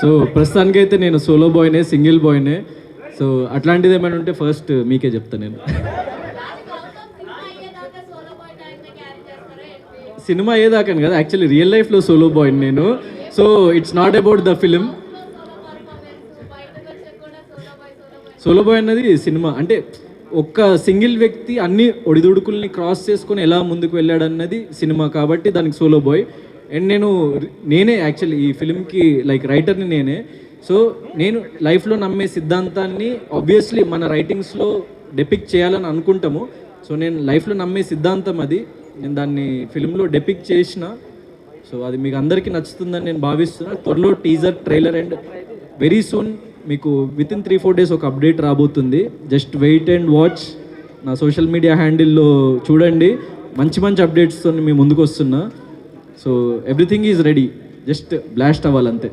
So ప్రస్తుతానికైతే నేను solo బాయ్నే, single బాయ్నే. So అట్లాంటిది ఏమైనా ఉంటే ఫస్ట్ మీకే చెప్తాను నేను. సినిమా అయ్యేదాకాను కదా, యాక్చువల్లీ రియల్ లైఫ్లో సోలో బాయ్ నేను. So it's not about the film. Solo boy అన్నది సినిమా అంటే ఒక్క సింగిల్ వ్యక్తి అన్ని ఒడిదుడుకుల్ని క్రాస్ చేసుకొని ఎలా ముందుకు వెళ్ళాడన్నది సినిమా, కాబట్టి దానికి సోలో బాయ్. అండ్ నేనే యాక్చువల్లీ ఈ ఫిలింకి లైక్ రైటర్ని నేనే. సో నేను లైఫ్లో నమ్మే సిద్ధాంతాన్ని ఆబ్వియస్లీ మన రైటింగ్స్లో డెపిక్ట్ చేయాలని అనుకుంటాము. సో నేను లైఫ్లో నమ్మే సిద్ధాంతం అది, నేను దాన్ని ఫిలింలో డెపిక్ట్ చేసిన. సో అది మీకు అందరికీ నచ్చుతుందని నేను భావిస్తున్నాను. త్వరలో teaser, trailer and very soon మీకు వితిన్ 3-4 days ఒక అప్డేట్ రాబోతుంది. Just wait and watch. నా సోషల్ మీడియా హ్యాండిల్లో చూడండి, మంచి మంచి అప్డేట్స్తో మీ ముందుకు వస్తున్నా. So everything is ready, just blast అవ్వాలంతే.